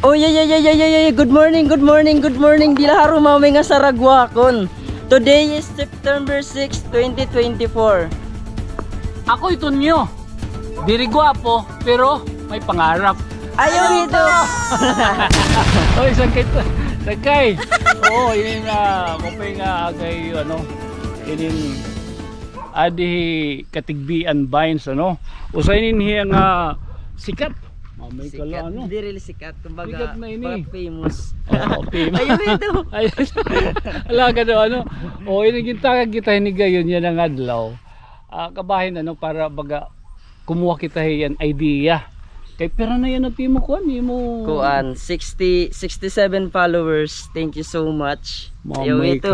Oh yeah. Good morning. Dila haro mamay nga sa Ragwakon. Today is September 6, 2024. Ako ito niyo. Diri gwapo pero may pangarap. Ayaw ito. Oy, sakay. Oo, ini nga mapay nga agay inin adi katigbian vines Usainin hiya nga sikat. May kala Hindi really sikat, kumbaga sikat na ini. Famous. Famous. Ayaw ito. Alaga ini kita ni gayon yan ang adlaw. Kabahin para baga kumuha kita yan idea. Kay pero na yan mo kuan 67 followers. Thank you so much. Ayaw ito.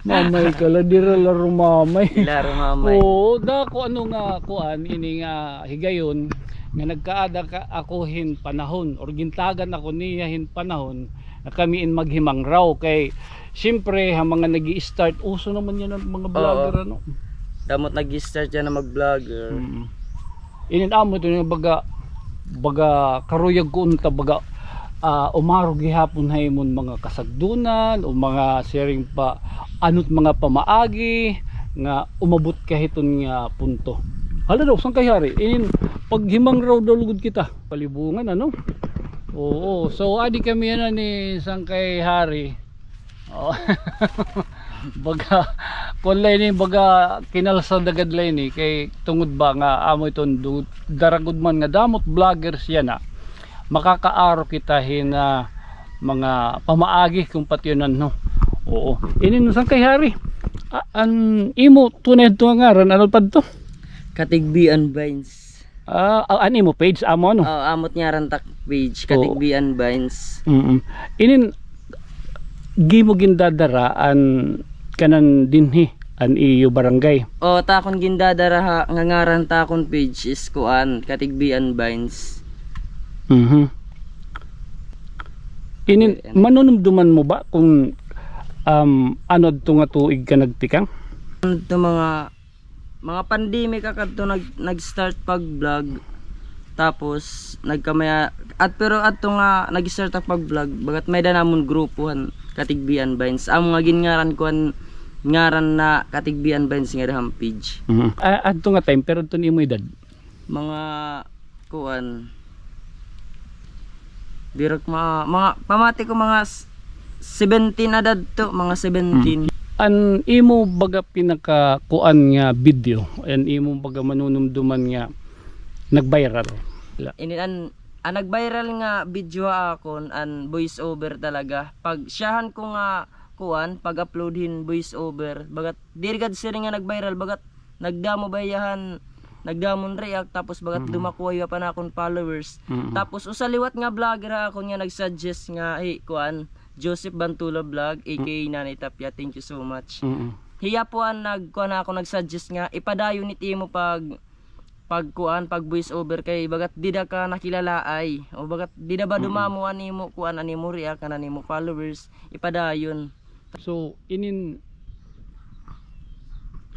Mamay kala dira laro mamay. Laro mamay. Oo, dako nga kuan ini nga higayon nga nagkaada ka akohin panahon or gintagan ako niyahin panahon na kamiin maghimang raw kay siyempre ang mga nag-i-start uso naman yan ang mga vlogger damot nag-i-start yan na mag-vlogger. Amo ito yung baga karuyag ko unta baga umarog gihapon haymon mga kasagdunan o mga sharing pa anot mga pamaagi nga umabot kahiton nga punto. Hala daw sang kayari paghimang raw daw lugod kita palibungan oo so adi kami ni Sangkay Hari baga konlay ni baga kinalsa dagad lay ni kay tungod ba nga amo iton daragod man nga damot vloggers yan makakaaro kita hina mga pamaagi kung patiyonan oo inin Sangkay Hari an imo tunay to ngaran ano pad to Katigbian Vines. Ani mo page amo amot niya rantak page Katigbian Vines. Inin gimo gindadaraan kanan dinhi an iyo barangay. Takon gindadara nga ngaran takon page is kuan Katigbian Vines. Inin manunumduman mo ba kung anod to nga tuig ka nagtikang? Ito mga pandemic kadto nag-start pag-vlog tapos nagkamaya pero adto nga nag-start pag-vlog bagat may danamon grupuhan Katigbian Vines amo nga gingaran kuan ngaran na Katigbian Vines nga dahang page. Adto nga time pero adto nimo edad mga kuan birok mga pamati ko mga 17 adad to mga 17. An imo baga pinaka kuan nga video and imo baga manunumduman nga nag-viral. An nag-viral nga video akon an voice over talaga. Pag siyahan ko nga kuan pag-uploadin voice over bagat dirgad sir nga nag-viral bagat nagdamo bayahan nagdamon react tapos bagat dumakuha pa na akong followers. Tapos usaliwat nga vlogger ako nga nag-suggest nga kuan Joseph Bantula Vlog aka Nanay Tapia, thank you so much. Hiya po nagkuan ako nag-suggest nga ipadayon nit imo pag voice over kay bagat dida ka nakilala ay o bagat dida ba dumamo animo kuan animo react animo followers ipadayon. So inin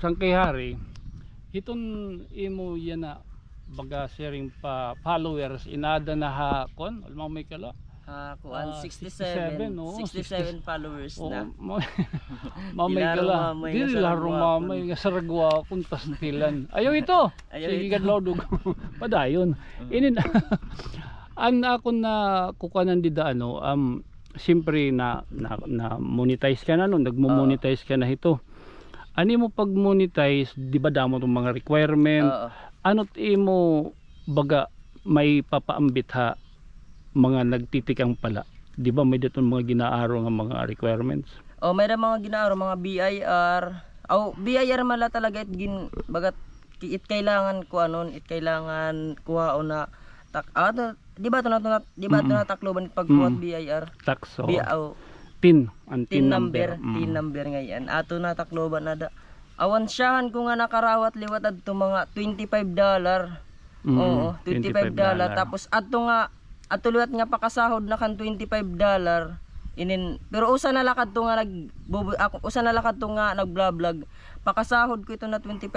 Sangkay Hari hiton imo yan na baga sharing pa followers inada na ha kon alma may kala kuan 67 followers na. Mamay kala. Dili laro mamay nga sa Ragwakon pastilan. Ayaw ito. Sige gadlodog. Padayon. Inin an ako na kukanan dida siyempre na monetize ka na nagmo-monetize ka na ito. Ani mo pag monetize di ba damo tong mga requirement? Ano't imo baga may papaambit ha mga nagtitikang pala di ba may daton mga ginaaro nga mga requirements may mga ginaaro mga BIR BIR mala talaga bagat it kailangan ko kailangan kuha na di ba to na takloban pagkuha BIR tax tin number ngayon ato na takloban na awan siyahan ko nga nakarawat liwat adto mga $25 $25 tapos ato liwat nga pakasahod na kan $25 pero usa na lakad to nga nag-vlog pakasahod ko ito na $25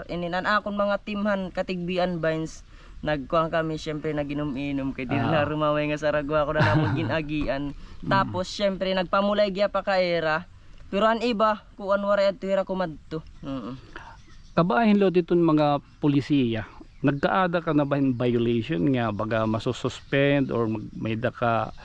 an akon mga timhan Katigbian Vines nagkuhan kami syempre naginom-inom kay di na rumaway nga sa ragwa ko na namon ginagian. Tapos syempre nagpamulay gya pa ka era. Pero an iba kuan wari adto hira kumadto. Kabahin lo dito mga polisiya. Nagkaada ka na ba in violation nga baga masususpend or may da ka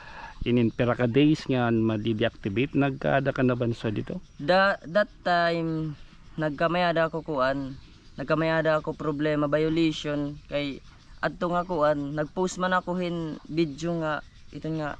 inin pera ka days nga madi-deactivate? Nagkaada ka na ba sa dito? That time nagkamayada ako kuan. Nagkamayada ako problema violation kay adto nga kuan nagpost man ako video nga ito nga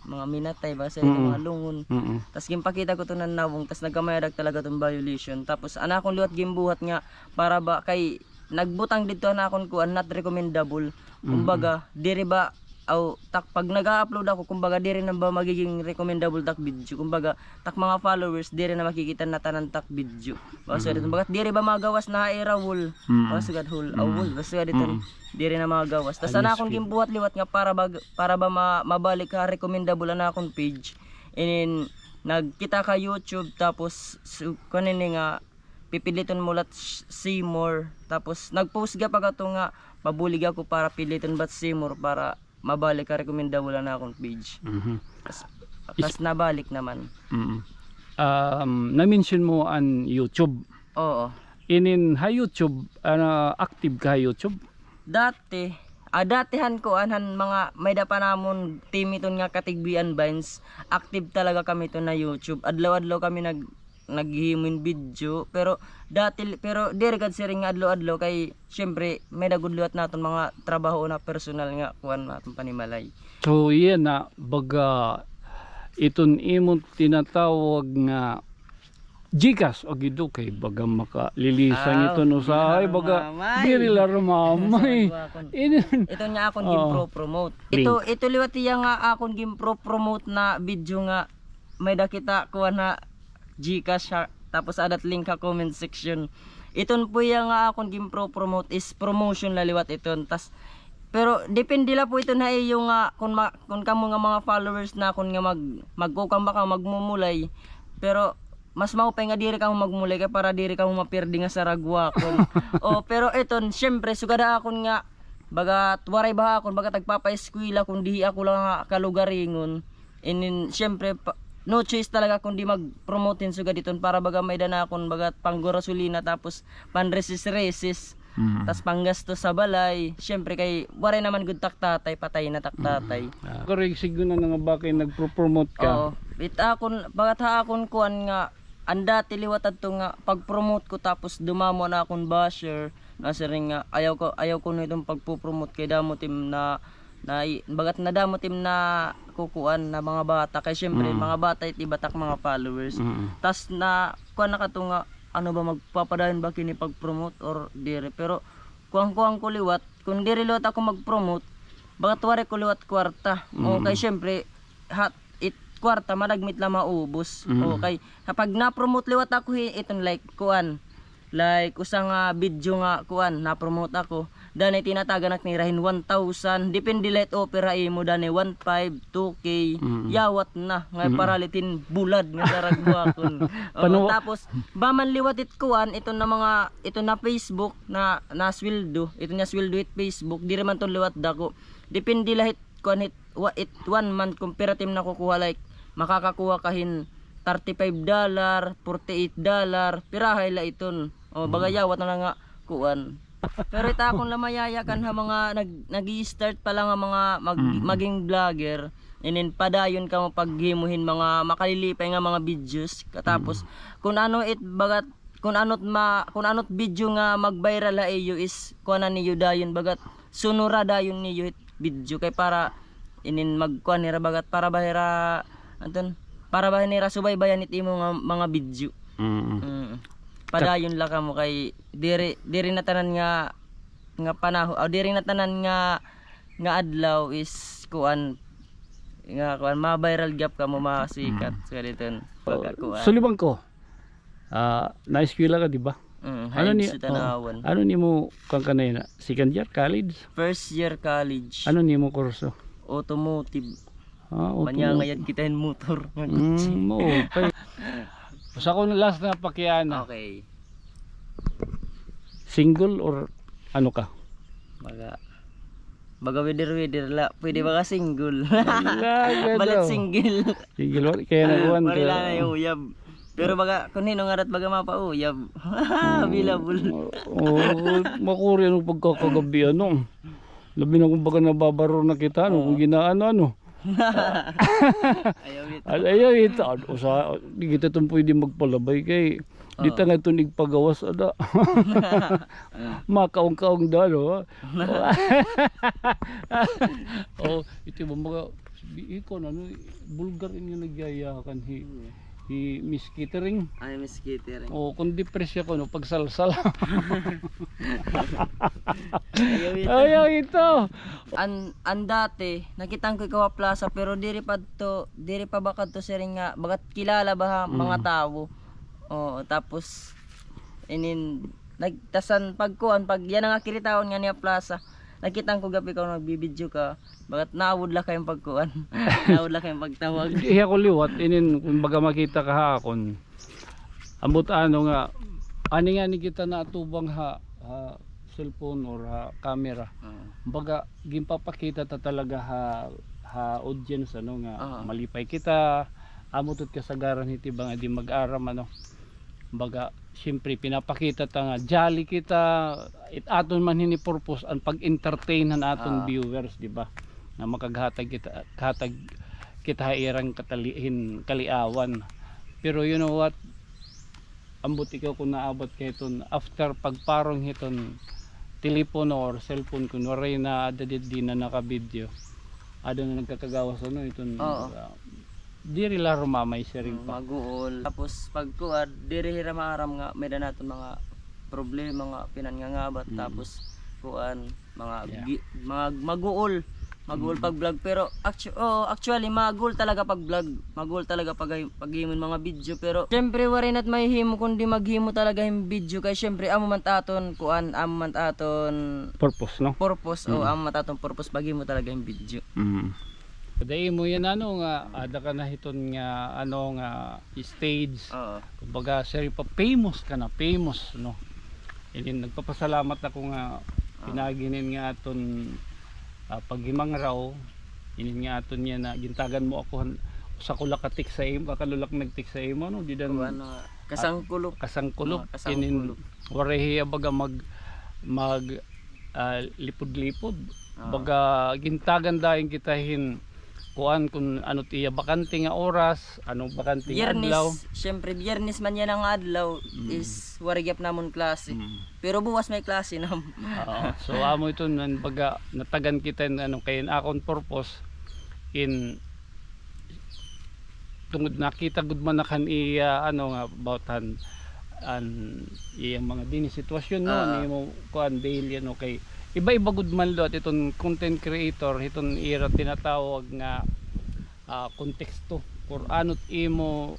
mga minatay ba sa mga lungon. Tas gimpakita ko to nan nawong tas nagkamayadag talaga tong violation. Tapos ana akong liwat gimbuhat nga para ba kay nagbutang dito na akon kuan not recommendable. Kumbaga diri ba pag nag-upload ako kumbaga diri na ba magiging recommendable tak video. Kumbaga tak mga followers diri na makikita na tanan tak video. Basta dito kumbaga diri ba magawas na era wall. Basta gad hol awol basta dito diri na magawas. Tas ana akong gimbuhat liwat nga para ba mabalik ka recommendable na akong page. And nagkita ka YouTube tapos kanini nga pipiliton mulat see more. Tapos nagpost ga pa kato nga mabulig ako para piliton bat see more para mabalik ka recommendable na akong page. Tas nabalik naman. Na-mention mo an YouTube. Oo. Inin ha YouTube, active ka YouTube? Datihan ko anhan mga may da pa namon team iton nga katigbian Vines. Active talaga kami to na YouTube. Adlaw-adlaw kami naghihimin video pero diri kad siring nga adlaw-adlaw kay syempre may nagudluat naton mga trabaho na personal nga kuan naton panimalay. So yan na baga iton imong tinatawag nga Gcash o gido kay baga makalilisan ito no sa ay baga diri la rumamay. Ito nga akon gimpro-promote. Ito liwat iya nga akon gimpro-promote na video nga may dakita kuan na Gcash tapos adat link ka comment section. Iton po yung nga akong gimpro-promote is promotion laliwat iton. Tas pero depende la po ito na yung kung kamo nga mga followers na kung nga magkukang baka magmumulay. Pero mas maupay nga diri ka magmulay kay para diri ka mapirdi nga sa ragwa kon. Pero iton syempre sugada akon nga baga waray ba akon baga tagpapa-eskwela kun dihi ako lang kalugaringon. And syempre no choice talaga kundi mag-promote sugad diton para baga may dana akon baga panggorosulina tapos panresis-resis. Tas panggasto sa balay. Syempre kay waray naman gud taktatay patay na taktatay. Correct siguro na nga bakay nagpro-promote ka. Bit akon bagat ha akon kuan nga anda tiliwat adto nga pag-promote ko tapos dumamo na akon basher na siring nga ayaw ko nitong pagpo-promote kay damo tim na bagat na damo tim na kukuan na mga bata kay syempre mga bata itibatak mga followers. Tas na kuan na kato nga ano ba magpapadayon ba kini pag-promote or dire pero kuang ko liwat kung dire liwat ako mag-promote bagat wari ko liwat kwarta. Kay syempre kwarta madagmit la maubos. Okay kapag na-promote liwat ako iton like kuan like usang video nga kuan na-promote ako dani tinatagan nak nirahin 1,000 depende let opera imo dani 1,500 2K yawat na ngay paralitin bulad nga daragwa kon. Tapos baman liwat it kuan ito na Facebook na sweldo ito nya sweldo it Facebook dire man ton liwat dako depende lahit kuan it 1 month comparative na kukuha like makakakuha kahin $35 $48 pirahay la iton bagayawat na nga kuan. Pero ita akong lamayayakan ha mga nag-i-start pa lang ang mga maging vlogger inin padayon ka mo paghimuhin mga makalilipay nga mga videos katapos kung anot video nga mag-viral ha iyo is kuanan niyo dayon bagat sunura dayon niyo it video kay para inin magkuan nira bagat para bahira anton para bahira subaybayan it imo nga mga video. Padayon la ka mo kay diri na tanan nga panahon diri na tanan nga adlaw is kuan ma-viral gap ka mo masikat sa dito pagkuan. Sulibang ko. Na-eskwela ka di ba? Ano ni mo kang kanay na second year college? First year college. Ano ni mo kurso? Automotive. Automotive. Manyangayad kita yung motor. Okay. Basta ko na last na pakiana. Okay. Single or ano ka? Baga baga wider la pwede ba ka single. Wala, Balit daw. single. Sige, Lord, kaya nakuhan ka. Wala na yung uyab. Pero baga kung nino ngarat baga mapauyab. Available. Oo, makuri ang pagkakagabi ano. Labi na kung baga nababaro na kita ano, kung ginaano. Ayaw ito. Ayaw ito. Usa, di kita itong pwede magpalabay kay dito nga ito nagpagawas ada. Makaong-kaong da no. Oh, ito ba mga ikaw na ano, bulgar inyo nagyayakan hi Miss Catering. Ay, Miss Kitty rin. Oh, kung depresya ko no pagsalsal. Ayaw ito. Ayaw ito. An dati nakitang ko ikaw plaza pero diri pa ba kadto siring nga bagat kilala ba ha, mga tao. Oo, tapos nagtasan pag yan ang akiritaon nga niya plaza. Nakitang ko gabi ko nagbibideo ka. Bagat naawod la kayong pagkuan. Naawod la kayong pagtawag. Iya ko liwat inin kung baga makita kahakon. Ambot ano nga ani nga ni kita natubang ha cellphone or camera. Baga gimpapakita ta talaga ha audience ano nga malipay kita amutot kasagaran hiti ba nga di mag-aram ano. Baga siyempre pinapakita ta nga jolly kita it aton man hini purpose ang pag-entertain ng aton viewers di ba na makaghatag kita irang kaliawan pero you know what ambot ikaw kung naabot kay iton after pagparong hiton telepono or cellphone kunwari na adadid di na naka-video ada na nagkakagawas ano iton diri la rumamay siya rin pa Maguol. Tapos pagkuad diri hira maaram nga may naton mga problema nga pinangangabat tapos kuan mga maguol pag vlog pero actually maguol talaga pag vlog maguol talaga paghimon mga video pero syempre wari nat may himo kundi maghimo talaga yung video kay syempre amo man taton kuan amo man taton purpose no purpose amo man taton purpose paghimo talaga yung video. Paday mo yan ano nga ada ka na hiton nga ano nga stage. Kumbaga sir pa famous ka na famous no. And nagpapasalamat ako nga pinaginin nga aton paghimang raw inin nga aton niya na gintagan mo ako sa kulakatik sa imo kakalulak nagtik sa imo no di dan kasangkulok inin warehi baga mag lipod-lipod baga gintagan daing kitahin kuan kung ano tiya bakante nga oras anong bakante nga adlaw syempre biyernes man yan ang adlaw is warigyap namon klase pero buwas may klase nam so amo ito nan baga natagan kita ano kayin akon purpose in tungod nakita gud man nakan iya ano nga about iyang mga dini sitwasyon no ni mo kuan daily ano kay iba-iba gud man lot itong content creator itong era tinatawag nga konteksto or anot imo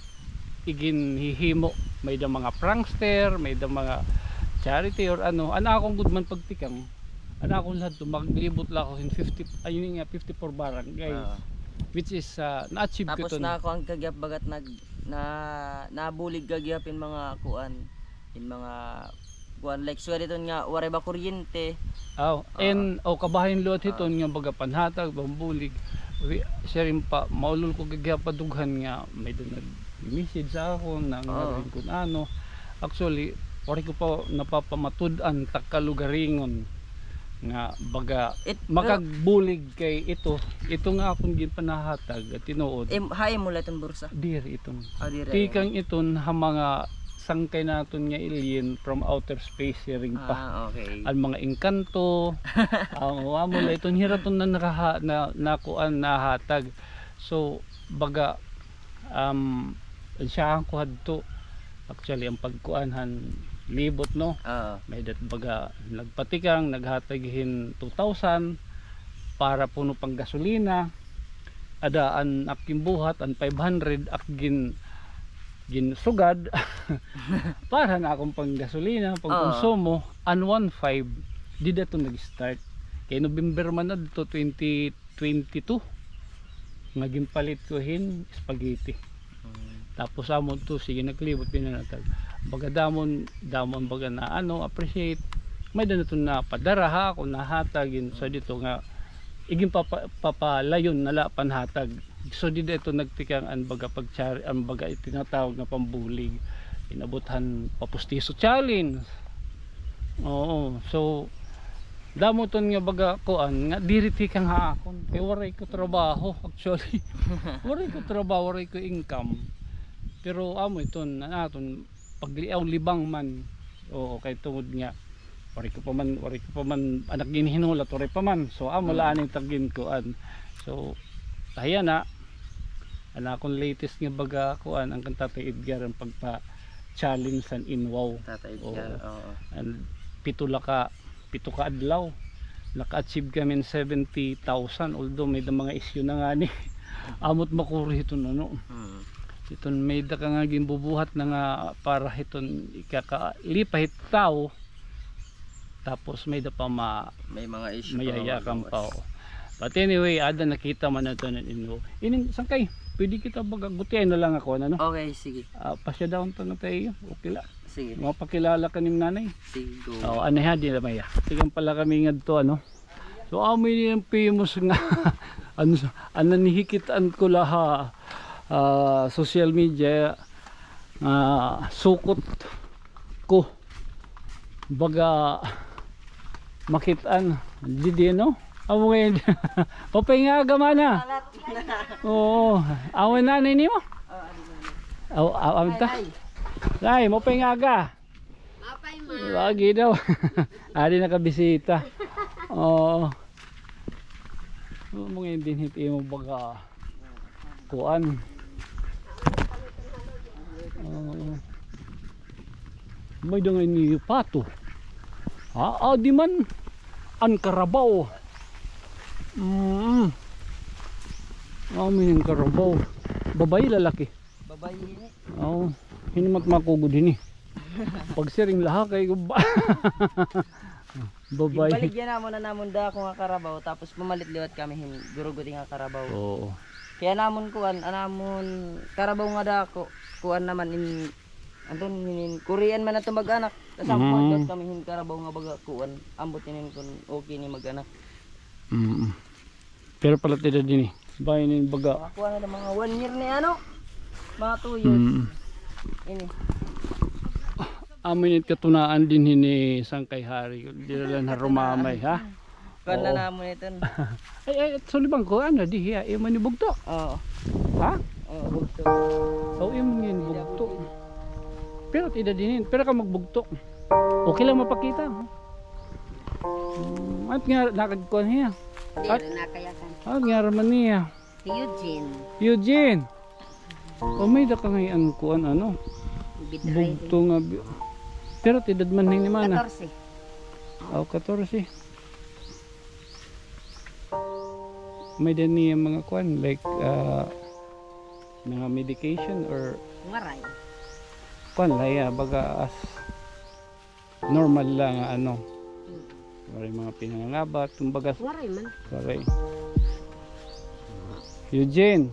igin hihimo may da mga prankster may da mga charity or ano ana akong gud man pagtikang ana akong lahat maglibot la ako in 50 ayun nga 54 barangay which is na-achieve ko tapos na ako ang kagyap bagat nabulig kagyapin mga kuan in mga kuan like swari ton nga wari ba kuryente and kabahin luat hiton nga baga panhatag bambulig siya rin pa maulol ko gagyapadughan nga may doon nag-message sa ako nang rin kung ano actually wari ko pa napapamatud-an takalugaringon nga baga makagbulig kay ito nga akong ginpanahatag at tinuod hay mo latong bursa diri itong tikang iton ha mga sangkay naton nga alien from outer space ring pa ang mga engkanto ang amo la iton hiraton na nakuan nahatag so baga siya ang kuhadto actually ang pagkuanhan libot no may dat baga nagpatikang naghataghin 2,000 para puno pang gasolina adaan aking buhat ang 500 akgin ginsugad para na akong pang gasolina pang konsumo an 1.5 di dato nag-start kay November man na dito 2022 nga ginpalit ko spaghetti tapos amon to sige naglibot pinanatag baga damon baga na ano appreciate may danaton na padara ha kung nahatagin sa dito nga iging papalayon nala panhatag. So di ito nagtikang ang baga ang baga itinatawag na pambulig. Inabuthan papustiso challenge. Oo, so damo ton nga baga kuan nga diriti kang haakon kay waray ko trabaho actually. Waray ko trabaho, waray ko income. Pero amo iton naton pagliaw libang man. Oo, kay tungod nga waray ko pa man anak ginihinulat waray pa man. So amo laaning tagin kuan. So kaya na ana akong latest nga baga kuan ang Tatay Edgar ang pagpa challenge san inwaw. Tatay Edgar, oo. And pito ka adlaw naka-achieve kami 70,000 although may mga issue na nga ni amot makuri ito ano iton may da ka nga ginbubuhat na nga para iton ikakalipahit tao tapos may da pa may mga issue mayayakan pa but anyway ada nakita man na ito inin sangkay pwede kita bagagutian na lang ako ano okay sige pasya down to na tayo okay la sige mapakilala ka ning nanay sige go ano ha di na maya tigang pala kami ngadto ano so amoy yung famous nga ano nihikitan ko laha social media sukot ko baga makitaan di no amo ngayon papahinga ka mana oo awan nanay ni mo awan ta ay mapahinga ka mapay ma lagi daw adi nakabisita oo amo ngayon din hiti mo baga kuan may dangay ni pato di man ang karabaw may ang karabaw babae lalaki babae oo hinimat makugod hini pag siring laha kay babae baligyan namon na namon da ako nga karabaw tapos pumalit liwat kami hin guruguti nga karabaw oo kaya namon kuan anamon karabaw nga da ako kuan naman in anton hin Korean man ato mag-anak kasampol kami hin karabaw nga baga kuan ambot inin kun okay ni mag-anak pero pala tida din bayan ni baga kuan na mga 1 year ni ano mga 2 years ini amin katunaan din hini sangkay hari di lang harumamay ha kuan na namon ito ay sulibang ko ano di hiya imo ni bugto oo ha oo bugto so imo ni bugto pero tida din pero ka magbugto okay lang mapakita at nga nakagkuan hiya At nakayakan. nga raman niya Si Eugene may da ka ngayon kuan ano Bidray. bugto nga pero tidad man ni mana 14. 14 may din niya mga kuan like mga medication or Maray. kuan laya baga as normal lang ano may mga pinangangabat kumbaga Maray man. sorry Eugene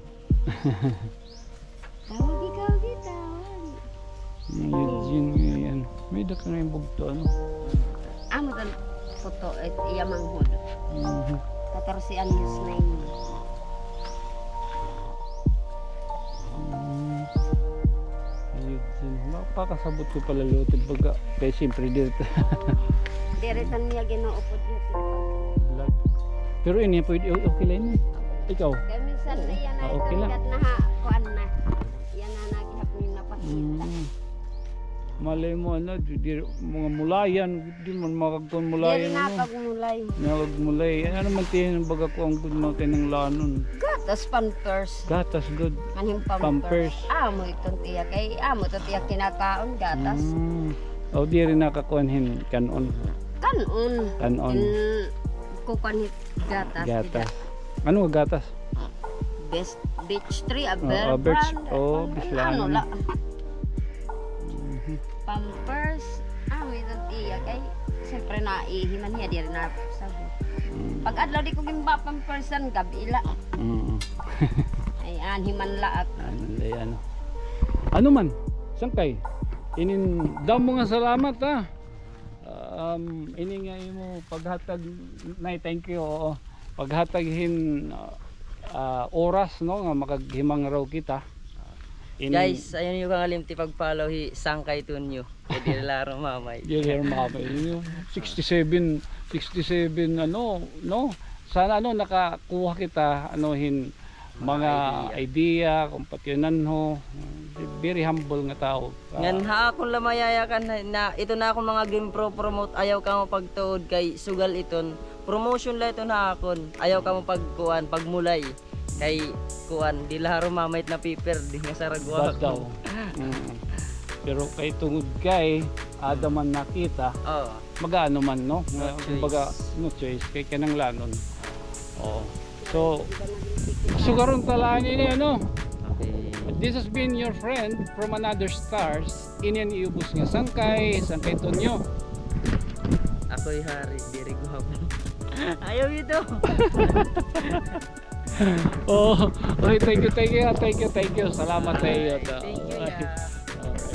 Tawag ikaw dito. Eugene ngayon may da ka ngayon bugto ano Amo tan foto at iya manghod. 14 anyos na yun. Eugene mapakasabot ko pala lutid baga kaya siyempre dito Diritan niya ginuupod dito. pero ini pwede okay lang ikaw Kaya minsan iya na okay lang. na ha, kuan na. Iya na naghap ni napakita. malay mo ano mga mulayan di man makagkuhan mulayan Diri na ano pagmulay. nakagmulay ano man tiyan baga ko ang good mga kinang lanon Gatas pampers. gatas good Maning Pampers. pampers. Amo itong tiya kay amo to tiya kinakaon gatas. o di rin nakakuhanhin kanon Kanon. Kukanit gatas. ano nga gatas Best beach tree, a Oh, bear beach. brand. Oh, bislaan. Ano la? Pampers. May itong tiya kay siyempre naihiman niya di rin na sabi. Pag adlaw di ko gimba pampersan gabi la. Ay anhiman la at ano man sangkay inin damo nga salamat ha ini nga imo paghatag nay thank you oo paghataghin oras no nga makaghimang raw kita. Guys, ayun yung kangalimti pag-follow sangkay tunyo. Pwede laro mamay. Dear Mama, 67 ano, no? Sana ano nakakuha kita anuhin mga idea kung patinan ho. Very humble nga tao. Ngan ha akong lamayayakan na ito na akong mga game pro promote ayaw ka mo pagtuod kay sugal iton. Promotion la ito na akon. Ayaw ka mo pagkuan pagmulay. Kay kuan di laro mamait na paper di nga saragwa Bad daw. Pero kay tungod kay adaman nakita. Oh. Magaano man no? No Kumbaga choice. no choice kay kanang lanon. Oh. So sugaron talaan ini ano. Okay. This has been your friend from another stars. Inyan iubos nga sangkay Tonyo. Ako'y hari diri ko hapon. Ayaw ito. Oh, okay, thank you. Salamat sa iyo. Thank you. Yeah. Alright.